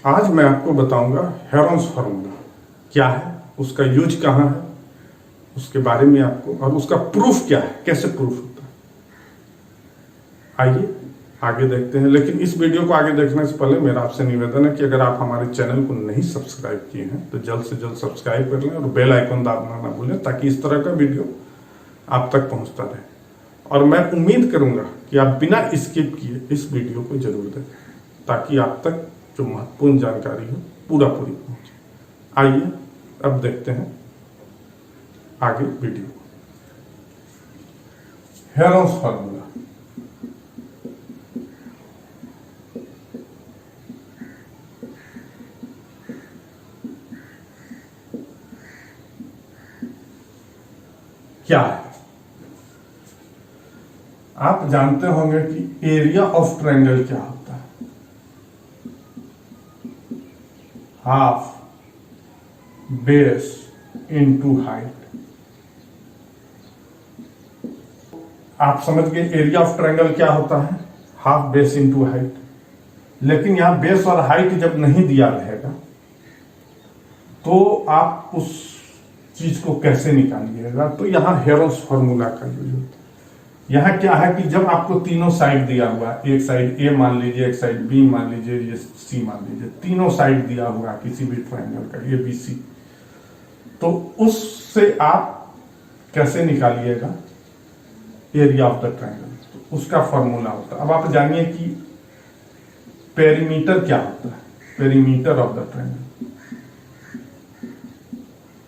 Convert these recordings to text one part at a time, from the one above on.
आज मैं आपको बताऊंगा हेरोन्स फार्मूला क्या है, उसका यूज कहाँ है, उसके बारे में आपको, और उसका प्रूफ क्या है, कैसे प्रूफ होता है। आइए आगे देखते हैं। लेकिन इस वीडियो को आगे देखने से पहले मेरा आपसे निवेदन है कि अगर आप हमारे चैनल को नहीं सब्सक्राइब किए हैं तो जल्द से जल्द सब्सक्राइब कर लें और बेल आइकन दबाना ना भूलें, ताकि इस तरह का वीडियो आप तक पहुंचता रहे। और मैं उम्मीद करूंगा कि आप बिना स्किप किए इस वीडियो को जरूर देखें, ताकि आप तक जो महत्वपूर्ण जानकारी है पूरी पहुंचे। आइए अब देखते हैं आगे वीडियो। Heron's formula. क्या है? आप जानते होंगे कि एरिया ऑफ ट्रायंगल क्या होता है। Half base into height. आप समझ गए एरिया ऑफ ट्रायंगल क्या होता है, हाफ बेस इनटू हाइट। लेकिन यहां बेस और हाइट जब नहीं दिया रहेगा तो आप उस चीज को कैसे निकालिएगा, तो यहां हेरोन्स फार्मूला का यूज होता है। यहां क्या है कि जब आपको तीनों साइड दिया हुआ है, एक साइड ए मान लीजिए, एक साइड बी मान लीजिए, ये सी मान लीजिए, तीनों साइड दिया हुआ है किसी भी ट्रायंगल का, ए बी सी, तो उससे आप कैसे निकालिएगा एरिया ऑफ द ट्रायंगल, तो उसका फॉर्मूला होता है। अब आप जानिए कि पेरीमीटर क्या होता है। Perimeter of the triangle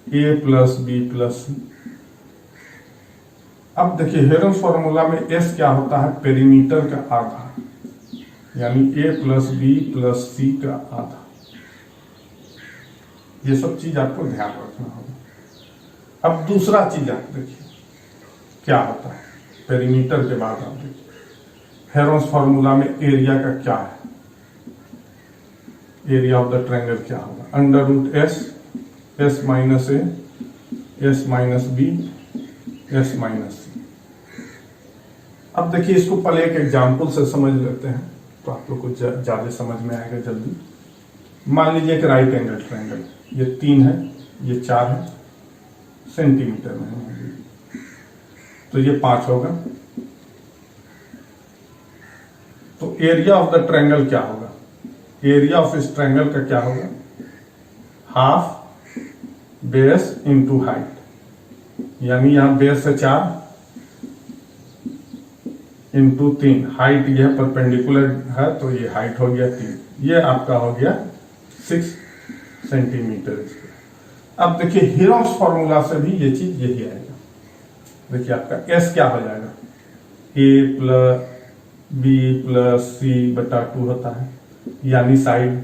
A plus B plus C. अब देखिए हेरोन्स फार्मूला में एस क्या होता है, पेरीमीटर का आधा, यानी ए प्लस बी प्लस सी का आधा। ये सब चीज आपको ध्यान रखना होगा। अब दूसरा चीज आप देखिए क्या होता है पेरीमीटर के बाद। आप देखिए हेरोन्स फार्मूला में एरिया का क्या है, एरिया ऑफ द ट्रायंगल क्या होगा, under root S, S minus A, S minus B, S minus C. अब देखिए इसको पहले एक एग्जाम्पल से समझ लेते हैं तो आप लोग को ज्यादा समझ में आएगा जल्दी। मान लीजिए एक राइट एंगल ट्रायंगल, ये 3 है, ये 4 है, सेंटीमीटर में है, तो ये 5 होगा। तो एरिया ऑफ द ट्रायंगल क्या होगा, एरिया ऑफ इस ट्रायंगल का क्या होगा, हाफ बेस इंटू हाइट, यानी यहां बेस है 4 इंटू 3, हाइट यह परपेंडिकुलर है तो ये हाइट हो गया 3, ये आपका हो गया 6 सेंटीमीटर। अब देखिए हेरोन्स फार्मूला से भी ये चीज यही आएगा। देखिए आपका एस क्या हो जाएगा, ए प्लस बी प्लस सी बटा 2 होता है, यानी साइड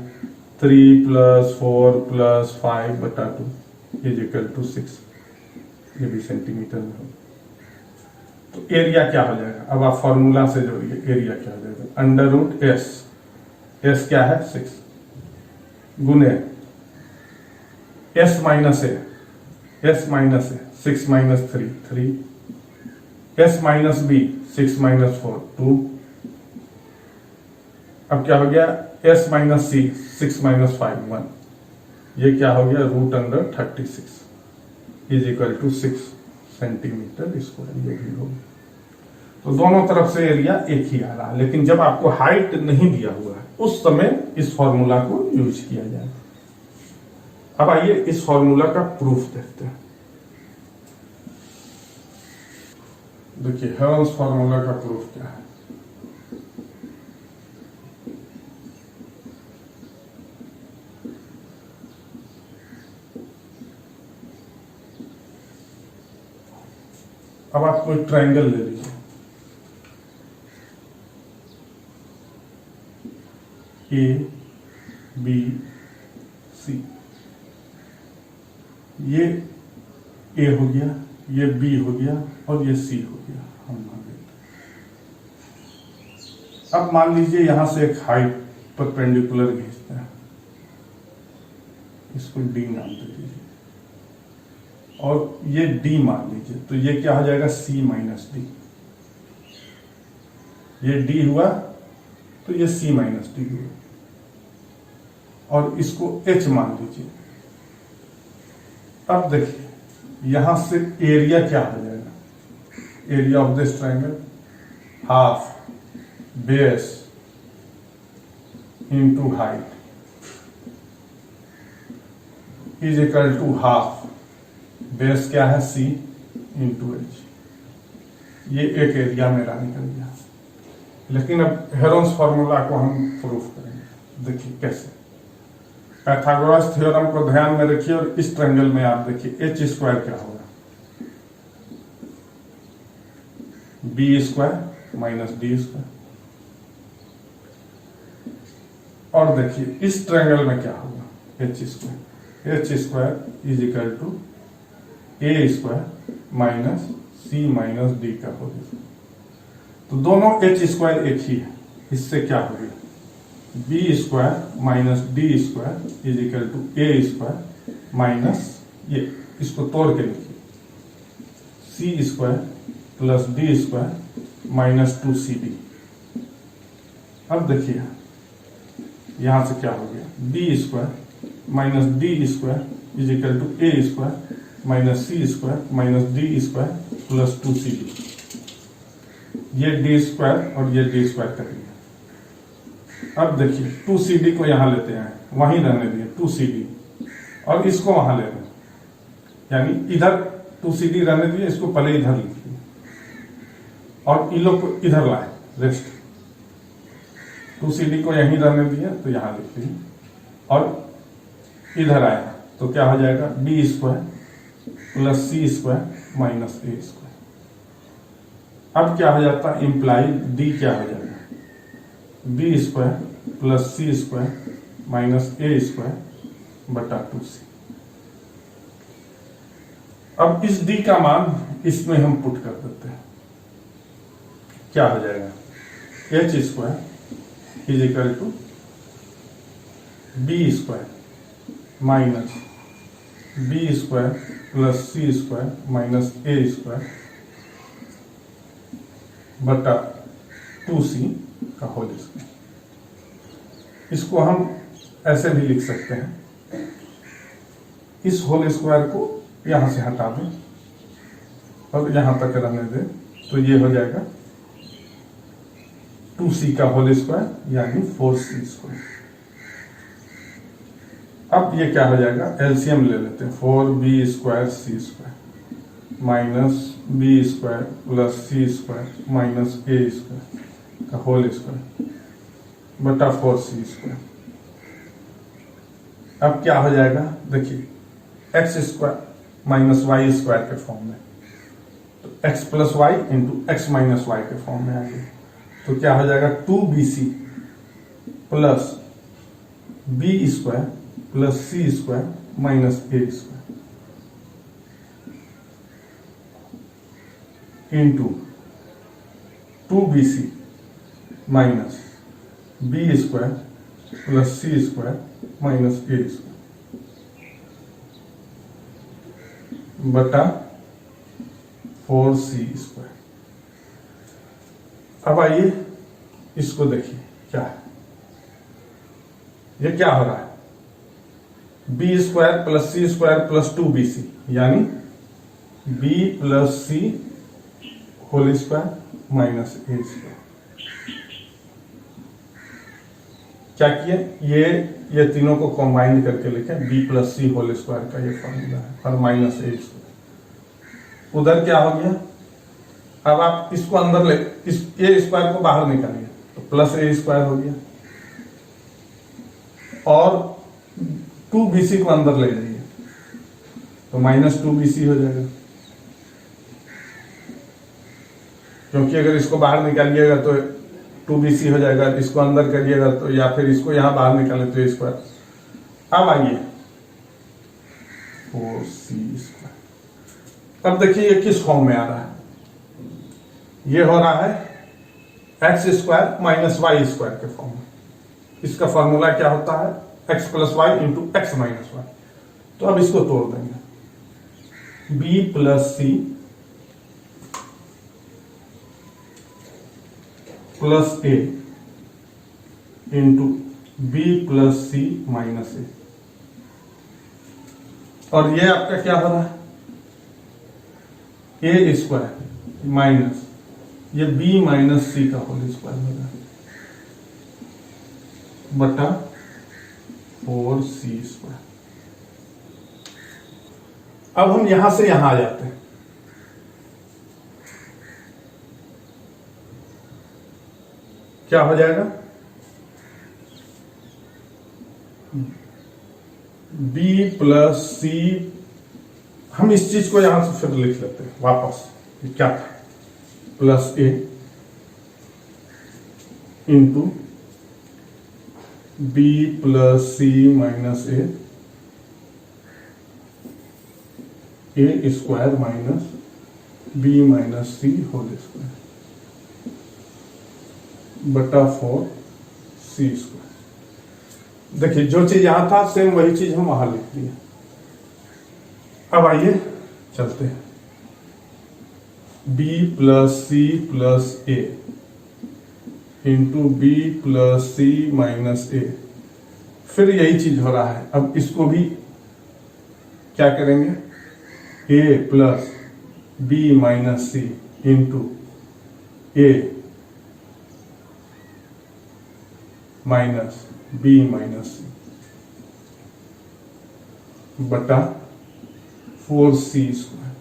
3 प्लस 4 प्लस 5 बटा 2 इज इक्वल टू 6, ये भी सेंटीमीटर में होगा। तो एरिया क्या हो जाएगा, अब आप फॉर्मूला से जोड़िए, एरिया क्या हो जाएगा, अंडर रूट एस, एस क्या है 6, गुने S minus A, S minus A 6 minus 3 3, S minus B 6 minus 4 2। अब क्या हो गया, एस माइनस सी 6 माइनस 5 1, ये क्या हो गया root under 36 is equal to 6 centimetre square, ये भी होगा। तो दोनों तरफ से एरिया एक ही आ रहा है, लेकिन जब आपको हाइट नहीं दिया हुआ है उस समय इस फॉर्मूला को यूज किया जाएगा। अब आइए इस फॉर्मूला का प्रूफ देखते हैं। देखिए हेरोन्स फार्मूला का प्रूफ क्या है। अब आप कोई ट्रायंगल ले लीजिए, ए बी सी, ये ए हो गया, ये बी हो गया और ये सी हो गया। हम मान लेते, अब मान लीजिए यहां से एक हाइट परपेंडिकुलर खींचते हैं, इसको डी नाम दे दीजिए। और ये डी मान लीजिए, तो ये क्या हो जाएगा सी माइनस डी। ये डी हुआ तो ये सी माइनस डी हुआ, और इसको एच मान लीजिए। अब देखिए यहां से एरिया क्या हो जाएगा, area of this triangle half base into height is equal to half base क्या है सी इंटू एच। ये एक एरिया मेरा निकल गया। लेकिन अब हेरोन्स फॉर्मूला को हम प्रूफ करेंगे। देखिए कैसे, पाइथागोरस थ्योरम को ध्यान में रखिए और इस ट्रायंगल में आप देखिए एच स्क्वायर क्या होगा, B square minus D square. और देखिए इस ट्रायंगल में क्या होगा, H square is equal to A square minus C minus D का होल स्क्वायर। तो दोनों एच स्क्वायर एक ही है, इससे क्या हो गया, B square minus D square is equal to A square minus, ये इसको तोड़ के लिखिए, C square plus D square minus 2cd। अब देखिए यहां से क्या हो गया, B square minus D square is equal to A square minus C square minus D square plus 2cd। ये डी स्क्वायर और ये डी स्क्वायर कर लिया। अब देखिए 2cd को यहां लेते हैं, वहीं रहने दिए 2cd, और इसको वहां ले रहे, यानी इधर 2cd रहने दिए, इसको पहले इधर लिख दिए और इन लोग को इधर लाए रेस्ट। 2cd को यहीं रहने दिए तो यहां लिख दिए, और इधर आया तो क्या हो जाएगा, B square plus C square minus A square. अब क्या हो जाता है, इंप्लाई डी क्या हो जाएगा, B square plus C square minus A square बटा 2c। अब इस डी का मान इसमें हम पुट कर देते हैं, क्या हो जाएगा, H square is equal to B square minus B square plus C square minus A square बटा 2c का होल स्क्वायर। इसको हम ऐसे भी लिख सकते हैं, इस होल स्क्वायर को यहां से हटा दें और यहां तक रहने दें, तो ये हो जाएगा 2c का होल स्क्वायर यानी 4c स्क्वायर। अब ये क्या हो जाएगा, एलसीएम ले लेते हैं, 4b square C square minus B square plus C square minus A square का होल स्क्वायर बटा 4c स्क्वायर। अब क्या हो जाएगा, देखिए X square minus Y square के फॉर्म में, तो X plus Y into X minus Y के फॉर्म में आ गया। तो क्या हो जाएगा, 2bc plus B square plus C square minus A square into 2bc minus B square plus C square minus A square बटा 4c स्क्वायर। अब आइए इसको देखिए क्या है, ये क्या हो रहा है, B square plus C square plus 2bc यानी B plus C whole square minus A square. क्या किए, ये तीनों को कंबाइन करके लिखे, बी प्लस सी होल स्क्वायर का ये फॉर्मूला है, और माइनस ए स्क्वायर। उधर क्या हो गया, अब आप इसको अंदर ले, इस ए स्क्वायर को बाहर निकालिए तो प्लस ए स्क्वायर हो गया, और 2bc को अंदर ले जाइए तो माइनस 2bc हो जाएगा, क्योंकि अगर इसको बाहर निकालिएगा तो 2bc हो जाएगा, इसको अंदर करिएगा तो, या फिर इसको यहां बाहर निकाले तो स्क्वायर। अब आइए 4c स्क्वायर। अब देखिए ये किस फॉर्म में आ रहा है, ये हो रहा है X square minus Y square के फॉर्म में। इसका फॉर्मूला क्या होता है, X plus Y into X minus Y. तो अब इसको तोड़ देंगे, B plus C plus A into B plus C minus A. और ये आपका क्या हो रहा है, ए स्क्वायर माइनस ये बी माइनस सी का होल स्क्वायर हो रहा है बटा 4c स्क्वायर। अब हम यहां से यहां आ जाते हैं। क्या हो जाएगा, b प्लस सी, हम इस चीज को यहां से फिर लिख लेते हैं वापस, ये क्या था, plus A into B plus C minus A square minus B minus C whole square बटा 4c स्क्वायर। देखिए जो चीज यहां था सेम वही चीज हम वहां लिख दिए। अब आइए चलते हैं, b plus C plus A into B plus C minus ए, फिर यही चीज हो रहा है। अब इसको भी क्या करेंगे, ए प्लस बी माइनस सी इंटू ए माइनस बी माइनस सी बटा 4c स्क्वायर।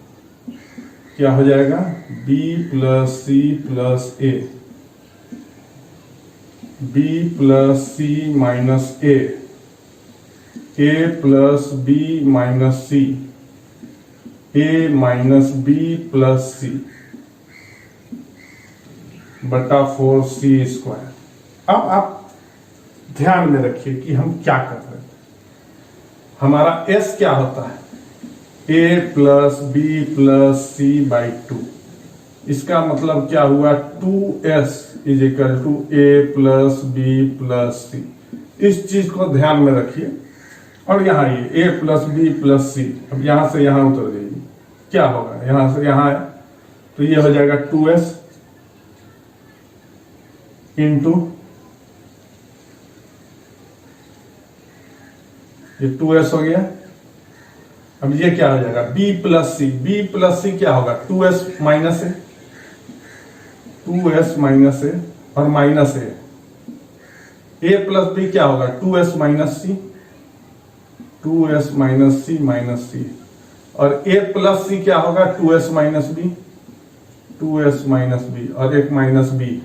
क्या हो जाएगा, b प्लस सी प्लस ए, b प्लस सी माइनस ए प्लस बी माइनस सी, ए माइनस बी प्लस सी बटा 4c स्क्वायर। अब आप ध्यान में रखिए कि हम क्या कर रहे थे। हमारा s क्या होता है, a plus B plus C by 2। इसका मतलब क्या हुआ, 2s is equal to A plus B plus C. इस चीज को ध्यान में रखिए। और यहां ये a plus B plus C, अब यहां से यहां उतर जाइए, क्या होगा, यहां से यहां है तो ये हो जाएगा 2s इंटू ये 2s हो गया। अब ये क्या हो जाएगा, b plus C, b plus C क्या होगा, 2s minus A, 2s minus A और minus A, a plus B क्या होगा, 2s minus C, 2s minus C minus C, और a प्लस सी क्या होगा, 2s minus B, 2s minus B और एक माइनस बी।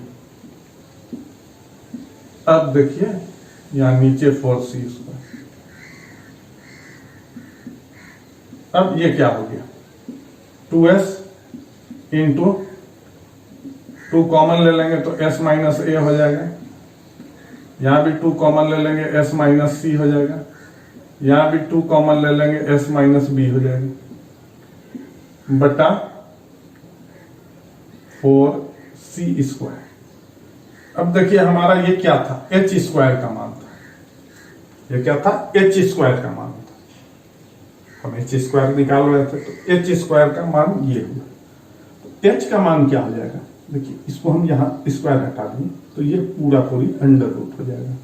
अब देखिए यहां नीचे 4c स्क्वायर। अब ये क्या हो गया, 2s इंटू 2 कॉमन ले लेंगे तो s माइनस ए हो जाएगा, यहां भी 2 कॉमन ले लेंगे s माइनस सी हो जाएगा, यहां भी 2 कॉमन ले लेंगे s माइनस बी हो जाएगा बटा 4c स्क्वायर। अब देखिए हमारा ये क्या था, h स्क्वायर का मान था, ये क्या था, h स्क्वायर का मान था। हम h स्क्वायर निकाल रहे थे तो h स्क्वायर का मान ये हुआ। तो h का मान क्या हो जाएगा, देखिए इसको हम यहाँ स्क्वायर हटा देंगे तो ये पूरा पूरी अंडर रूट हो जाएगा।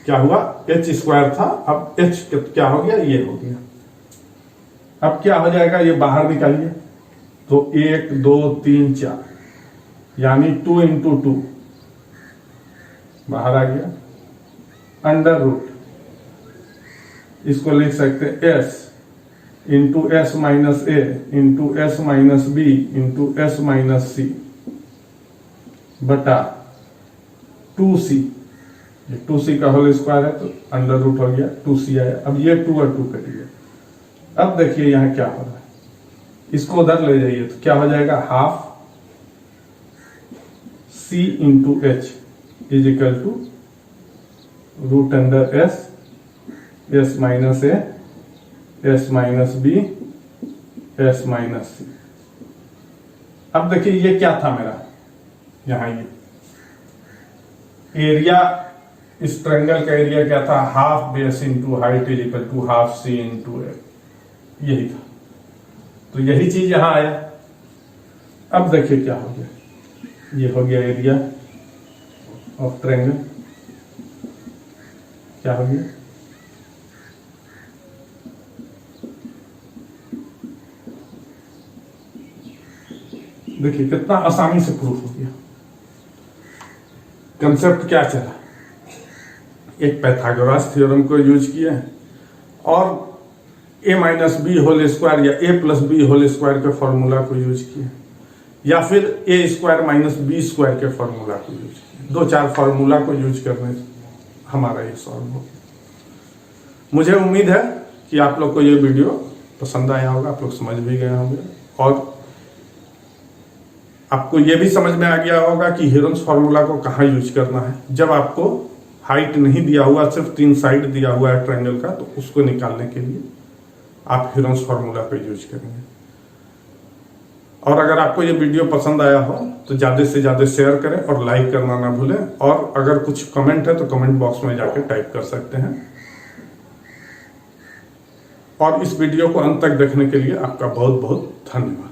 क्या हुआ, h स्क्वायर था, अब h क्या हो गया, ये हो गया। अब क्या हो जाएगा, ये बाहर निकालिए तो 1 2 3 4 यानी 2 इंटू 2 बाहर आ गया, अंडर रूट इसको लिख सकते हैं s into S minus A into S minus B into S minus C बटा 2c। ये 2c का होल स्क्वायर है तो अंडर रूट हो गया, 2c आया। अब ये 2 और 2 कट गया। अब देखिए यहां क्या हो रहा है, इसको उधर ले जाइए तो क्या हो जाएगा, half c into H is equal to root under S minus A S minus B S minus C. अब देखिए ये क्या था मेरा, यहां ये एरिया इस ट्रायंगल का एरिया क्या था, half base into height is equal to half C into A, यही था। तो यही चीज यहां आया। अब देखिए क्या हो गया, ये हो गया एरिया ऑफ ट्रायंगल, क्या हो गया, देखिए कितना आसानी से प्रूफ हो गया। कंसेप्ट क्या चला, एक पाइथागोरस थ्योरम को यूज किया और a minus B whole square या a plus B whole square के फॉर्मूला को यूज किया, या फिर a square minus B square के फॉर्मूला को यूज किया। 2-4 फॉर्मूला को यूज करने से हमारा ये सॉल्व हो गया। मुझे उम्मीद है कि आप लोग को ये वीडियो पसंद आया होगा, आप लोग समझ भी गए होंगे और आपको ये भी समझ में आ गया होगा कि हेरोन्स फार्मूला को कहाँ यूज करना है। जब आपको हाइट नहीं दिया हुआ, सिर्फ 3 साइड दिया हुआ है ट्रायंगल का, तो उसको निकालने के लिए आप हेरोन्स फार्मूला को यूज करेंगे। और अगर आपको ये वीडियो पसंद आया हो तो ज्यादा से ज्यादा शेयर करें और लाइक करना ना भूलें। और अगर कुछ कमेंट है तो कमेंट बॉक्स में जाकर टाइप कर सकते हैं। और इस वीडियो को अंत तक देखने के लिए आपका बहुत बहुत धन्यवाद।